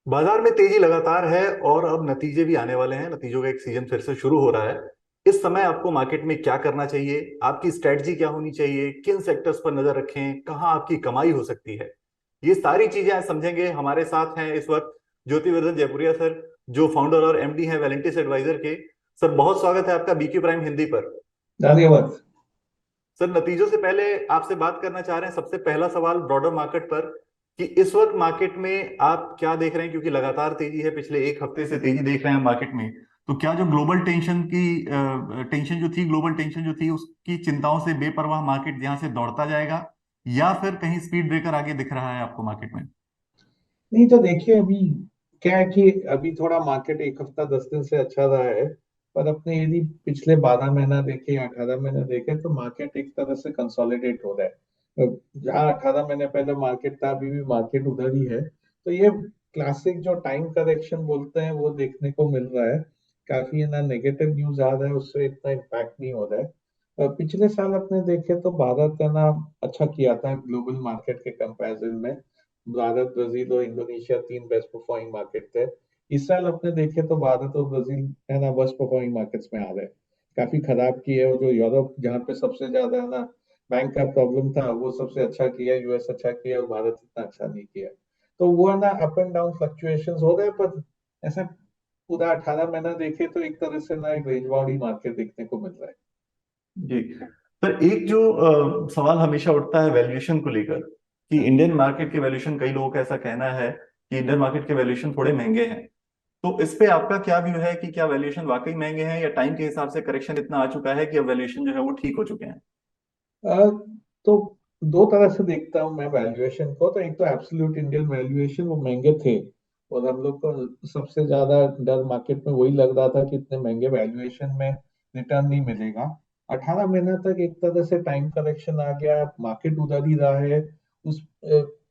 बाजार में तेजी लगातार है और अब नतीजे भी आने वाले हैं। नतीजों का एक सीजन फिर से शुरू हो रहा है। इस समय आपको मार्केट में क्या करना चाहिए, आपकी स्ट्रेटजी क्या होनी चाहिए, किन सेक्टर्स पर नजर रखें, कहाँ आपकी कमाई हो सकती है, ये सारी चीजें आज समझेंगे। हमारे साथ हैं इस वक्त ज्योतिवर्धन जयपुरिया सर, जो फाउंडर और एमडी हैं वेलेंटिस एडवाइजर के। सर, बहुत स्वागत है आपका बीक्यू प्राइम हिंदी पर। धन्यवाद। सर, नतीजों से पहले आपसे बात करना चाह रहे हैं। सबसे पहला सवाल ब्रॉडर मार्केट पर, कि इस वक्त मार्केट में आप क्या देख रहे हैं, क्योंकि लगातार तेजी है, पिछले एक हफ्ते से तेजी देख रहे हैं मार्केट में। तो क्या जो ग्लोबल टेंशन जो थी, ग्लोबल टेंशन जो थी, उसकी चिंताओं से बेपरवाह मार्केट यहाँ से दौड़ता जाएगा, या फिर कहीं स्पीड ब्रेकर आगे दिख रहा है आपको मार्केट में? नहीं तो देखिए, अभी क्या है कि अभी थोड़ा मार्केट एक हफ्ता 10 दिन से अच्छा रहा है। पर अपने यदि पिछले 12 महीना देखे या 18 महीने देखे तो मार्केट एक तरह से कंसोलिडेट हो रहा है। जहाँ 18 महीने पहले मार्केट था, अभी भी मार्केट उधर ही है। तो ये क्लासिक जो टाइम करेक्शन बोलते हैं वो देखने को मिल रहा है। काफी ना नेगेटिव न्यूज आ रहा है, उससे इतना इम्पैक्ट नहीं हो रहा है। पिछले साल अपने देखे तो भारत है ना अच्छा किया था ग्लोबल मार्केट के कंपैरिजन में। भारत, ब्राजील और इंडोनेशिया तीन बेस्ट परफॉर्मिंग मार्केट थे। इस साल अपने देखे तो भारत और ब्राजील है ना वर्स्ट परफॉर्मिंग मार्केट्स में आ रहे हैं। काफी खराब की है। और जो यूरोप जहाँ पे सबसे ज्यादा है ना बैंक का प्रॉब्लम था, वो सबसे अच्छा किया, यूएस अच्छा किया और भारत इतना अच्छा नहीं किया। तो वो है ना अप एंड डाउन फ्लक्चुएशंस हो रहे हैं। पर ऐसे पूरा 18 महीना देखे तो एक तरह से ना एक रेंज बाउंड ही मार्केट देखने को मिल रहा है। जी सर, एक जो सवाल हमेशा उठता है वैल्यूएशन को लेकर, कि इंडियन मार्केट के वैल्यूएशन, कई लोगों का ऐसा कहना है कि इंडियन मार्केट के वैल्यूएशन थोड़े महंगे हैं। तो इस पे आपका क्या व्यू है, कि क्या वैल्यूएशन वाकई महंगे हैं, या टाइम के हिसाब से करेक्शन इतना आ चुका है कि अब वैल्यूएशन जो है वो ठीक हो चुके हैं? अ, तो दो तरह से देखता हूँ मैं वैल्यूएशन को। तो एक तो एब्सोल्यूट इंडियन वैल्यूएशन वो महंगे थे। और हम लोग को सबसे ज्यादा डर मार्केट में वही लग रहा था कि इतने महंगे वैल्यूएशन में रिटर्न नहीं मिलेगा। 18 महीना तक एक तरह से टाइम करेक्शन आ गया, मार्केट उधर ही रहा है। उस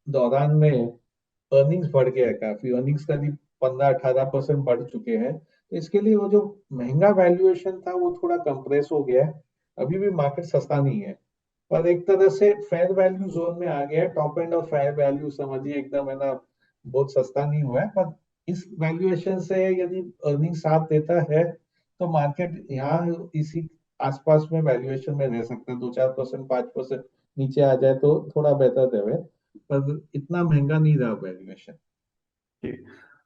दौरान में अर्निंग्स बढ़ गया है, काफी अर्निंग्स करीब 15-18% बढ़ चुके हैं। तो इसके लिए वो जो महंगा वैल्यूएशन था वो थोड़ा कंप्रेस हो गया है। अभी भी मार्केट सस्ता नहीं है, पर एक तरह से फेयर वैल्यू जोन में आ गया है। Top end of fair value समझिए, एकदम है ना बहुत सस्ता नहीं हुआ है। पर इस वैल्यूएशन से यदि अर्निंग साथ देता है तो मार्केट यहाँ इसी आसपास में वैल्यूएशन में रह सकता है। 2-4%, 5% नीचे आ जाए तो थोड़ा बेहतर रहे। पर इतना महंगा नहीं रहा वैल्यूएशन।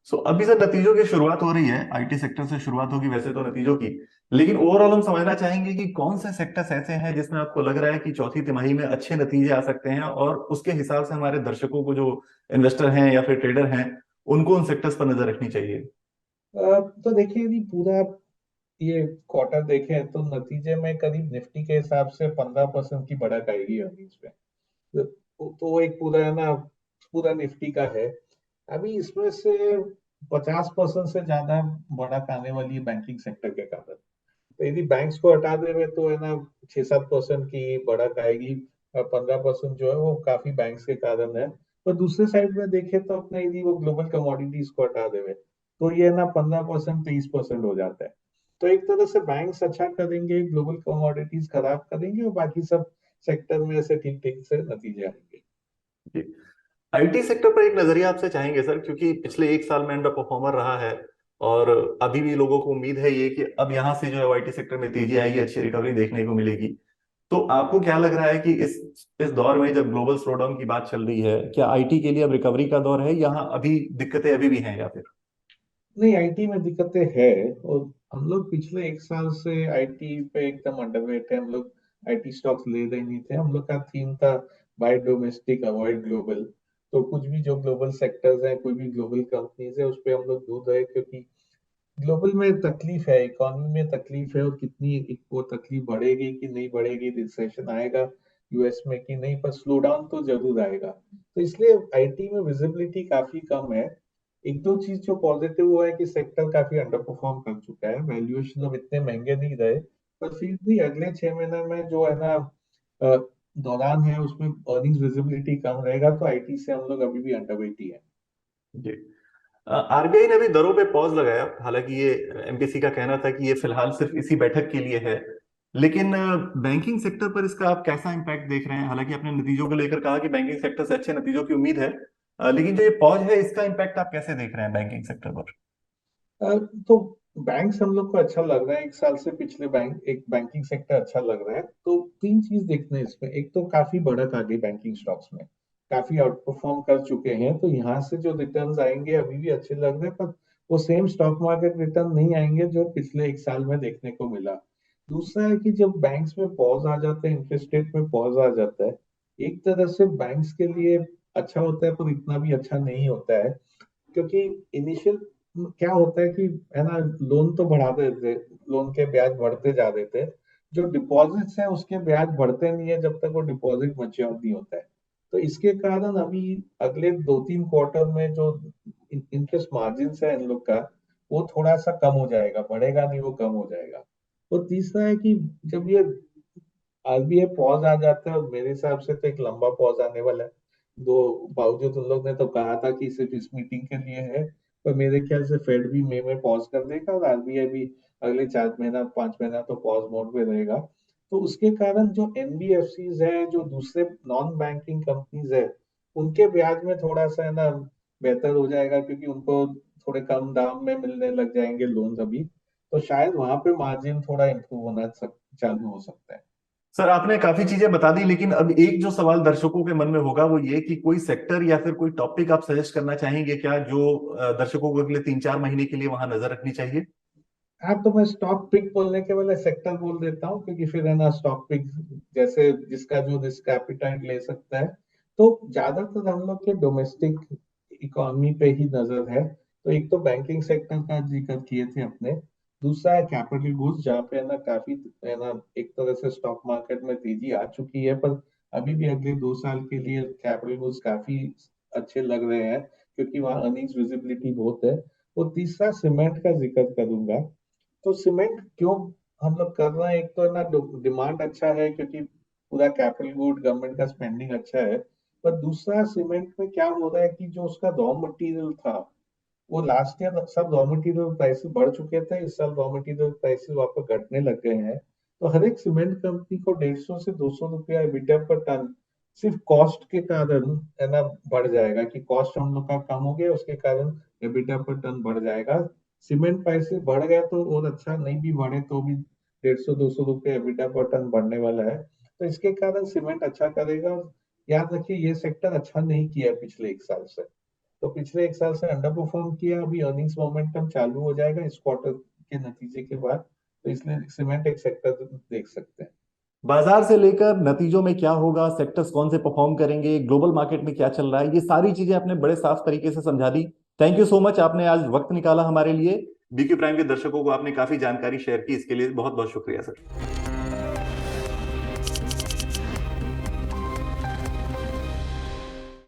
सो अभी सर नतीजों की शुरुआत हो रही है, आईटी सेक्टर से शुरुआत होगी वैसे तो नतीजों की। लेकिन ओवरऑल हम समझना चाहेंगे कि कौन से सेक्टर्स ऐसे हैं जिसमें आपको लग रहा है कि चौथी तिमाही में अच्छे नतीजे आ सकते हैं, और उसके हिसाब से हमारे दर्शकों को, जो इन्वेस्टर हैं या फिर ट्रेडर हैं, उनको उन सेक्टर्स पर नजर रखनी चाहिए। तो देखिए, यदि पूरा ये क्वार्टर देखें तो नतीजे में करीब निफ्टी के हिसाब से 15% की बढ़त आएगी अर्निंग्स में। तो वो एक पूरा है ना पूरा निफ्टी का है। अभी इसमें से 50% से ज्यादा बढ़त आने वाली है बैंकिंग सेक्टर के कारण। तो यदि बैंक्स को हटा देवे तो है ना 6-7% की बढ़त आएगी। और 15% जो है वो काफी बैंक्स के कारण है। पर दूसरे साइड में देखें तो अपने यदि वो ग्लोबल कमोडिटीज को हटा देवे तो ये ना 15%, 30% हो जाता है। तो एक तरह से बैंक्स अच्छा करेंगे, ग्लोबल कमोडिटीज खराब करेंगे, और बाकी सब सेक्टर में से ठीक ठीक से नतीजे आएंगे। जी, आईटी सेक्टर पर एक नजरिया आपसे चाहेंगे सर, क्योंकि पिछले एक साल में अंडर परफॉर्मर रहा है, और अभी भी लोगों को उम्मीद है ये कि अब यहाँ से जो है आईटी सेक्टर में तेजी आएगी, अच्छी रिकवरी देखने को मिलेगी। तो आपको क्या लग रहा है कि इस दौर में जब ग्लोबल स्लोडाउन की बात चल रही है, क्या आईटी के लिए अब रिकवरी का दौर है, यहाँ अभी दिक्कतें अभी भी हैं, या फिर? नहीं, आईटी में दिक्कतें है। और हम लोग पिछले एक साल से आईटी पे एकदम अंडरवेट है। हम लोग आईटी स्टॉक्स ले रहे नहीं थे। हम लोग का थीम था बाय डोमेस्टिक अवॉइड ग्लोबल। तो कुछ भी जो ग्लोबल सेक्टर्स हैं, कोई भी ग्लोबल कंपनीज है, उस पे हम लोग दूर रहे। क्योंकि ग्लोबल में तकलीफ है, इकोनॉमी में तकलीफ है। और कितनी वो तकलीफ बढ़ेगी कि नहीं बढ़ेगी, रिसेशन आएगा यूएस में कि नहीं, पर स्लो डाउन तो जरूर आएगा। तो इसलिए आईटी में विजिबिलिटी काफी कम है। एक दो चीज जो पॉजिटिव हुआ है कि सेक्टर काफी अंडर परफॉर्म कर चुका है, वैल्यूएशन अब इतने महंगे नहीं रहे। पर फिर भी अगले 6 महीने में जो है ना अ, दौरान है, उसमें अर्निंग्स विजिबिलिटी कम रहेगा। तो आईटी से हम लोग अभी भी अंडरवेट ही है। जी, आरबीआई ने भी दरों पे पॉज लगाया। हालांकि ये एमपीसी का कहना था कि ये फिलहाल सिर्फ इसी बैठक के लिए है। लेकिन बैंकिंग सेक्टर पर इसका आप कैसा इम्पैक्ट देख रहे हैं? हालांकि आपने नतीजों को लेकर कहा कि बैंकिंग सेक्टर से अच्छे नतीजों की उम्मीद है, लेकिन जो ये पॉज है इसका इम्पैक्ट आप कैसे देख रहे हैं बैंकिंग सेक्टर पर? तो बैंक्स हम लोग को अच्छा लग रहा है, एक साल से पिछले बैंकिंग सेक्टर अच्छा लग रहा है। तो तीन चीज देखने हैं इसमें। एक तो काफी बढ़त आ गई बैंकिंग स्टॉक्स में, काफी आउट परफॉर्म कर चुके हैं, तो यहाँ से जो रिटर्न्स आएंगे अभी भी अच्छे लग रहे हैं, पर वो सेम स्टॉक मार्केट रिटर्न नहीं आएंगे जो पिछले एक साल में देखने को मिला। दूसरा है कि जब बैंक्स में पॉज आ जाते हैं, इंटरेस्ट रेट में पॉज आ जाता है, एक तरह से बैंक्स के लिए अच्छा होता है, पर इतना भी अच्छा नहीं होता है। क्योंकि इनिशियल क्या होता है कि है ना, लोन तो बढ़ा देते, लोन के ब्याज बढ़ते जा रहे थे, जो डिपॉजिट्स है उसके ब्याज बढ़ते नहीं है जब तक वो डिपॉजिट मैच्योर नहीं होता है। तो इसके कारण अभी अगले 2-3 क्वार्टर में जो इंटरेस्ट मार्जिन है इन लोग का, वो थोड़ा सा कम हो जाएगा, बढ़ेगा नहीं, वो कम हो जाएगा। और तीसरा है कि जब ये आरबीआई पॉज आ जाता है, और मेरे हिसाब से तो एक लंबा पॉज आने वाला है। दो बावजूद उन लोग ने तो कहा था कि सिर्फ इस मीटिंग के लिए है, पर मेरे ख्याल से फेड भी मई में पॉज कर देगा, और आरबीआई भी अगले 4 महीना 5 महीना तो पॉज मोड में रहेगा। तो उसके कारण जो एनबीएफसीज है, जो दूसरे नॉन बैंकिंग कंपनीज है, उनके ब्याज में थोड़ा सा है ना बेहतर हो जाएगा, क्योंकि उनको थोड़े कम दाम में मिलने लग जाएंगे लोन अभी। तो शायद वहां पे मार्जिन थोड़ा इम्प्रूव होना चालू हो सकता है। सर आपने काफी चीजें बता दी, लेकिन अब एक जो सवाल दर्शकों के मन में होगा वो ये कि कोई सेक्टर या फिर कोई टॉपिक आप सजेस्ट करना चाहेंगे क्या, जो दर्शकों को अगले 3-4 महीने के लिए वहां नजर रखनी चाहिए? हाँ, तो मैं स्टॉक पिक बोलने के पहले सेक्टर बोल देता हूँ, क्योंकि फिर है ना स्टॉक पिक जैसे जिसका जो रिस्क एपिटाइट ले सकता है। तो ज्यादातर हम लोग के डोमेस्टिक इकोनॉमी पे ही नजर है। तो एक तो बैंकिंग सेक्टर का जिक्र किए थे अपने। दूसरा है कैपिटल गुड्स, जहाँ पे है ना काफी है ना एक तरह से स्टॉक मार्केट में तेजी आ चुकी है, पर अभी भी अगले 2 साल के लिए कैपिटल गुड्स काफी अच्छे लग रहे हैं, क्योंकि वहाँ अर्निंग्स विजिबिलिटी बहुत है। और तीसरा सीमेंट का जिक्र करूंगा। तो सीमेंट क्यों हम लोग कर रहे हैं, एक तो है ना डिमांड अच्छा है, क्योंकि पूरा कैपिटल गुड, गवर्नमेंट का स्पेंडिंग अच्छा है। पर दूसरा सीमेंट में क्या हो रहा है कि जो उसका रॉ मटेरियल था, वो लास्ट ईयर सब रॉ मटेरियल प्राइसेस बढ़ चुके थे, इस साल रॉ मटेरियल प्राइसेस वापस घटने लग गए हैं। तो हर एक सीमेंट कंपनी को 150 से 200 रुपया एबिटा पर टन सिर्फ कॉस्ट के कारण है ना बढ़ जाएगा, कि कॉस्ट हम लोग का कम हो गया, उसके कारण एबिटा पर टन बढ़ जाएगा। सीमेंट प्राइसेस बढ़ गए तो और अच्छा, नहीं भी बढ़े तो भी 150-200 रुपये एबिटा पर टन बढ़ने वाला है। तो इसके कारण सीमेंट अच्छा करेगा। याद रखिए, ये सेक्टर अच्छा नहीं किया पिछले एक साल से। तो पिछले एक साल से अंडर परफॉर्म किया, अभी अर्निंग्स मोमेंटम चालू हो जाएगा इस क्वार्टर के नतीजे के बाद। तो इसलिए सीमेंट एक सेक्टर देख सकते हैं। बाजार से लेकर नतीजों में क्या होगा, सेक्टर्स कौन से परफॉर्म करेंगे, ग्लोबल मार्केट में क्या चल रहा है, ये सारी चीजें आपने बड़े साफ तरीके से समझा दी। थैंक यू सो मच, आपने आज वक्त निकाला हमारे लिए। बीक्यू प्राइम के दर्शकों को आपने काफी जानकारी शेयर की, इसके लिए बहुत बहुत शुक्रिया सर।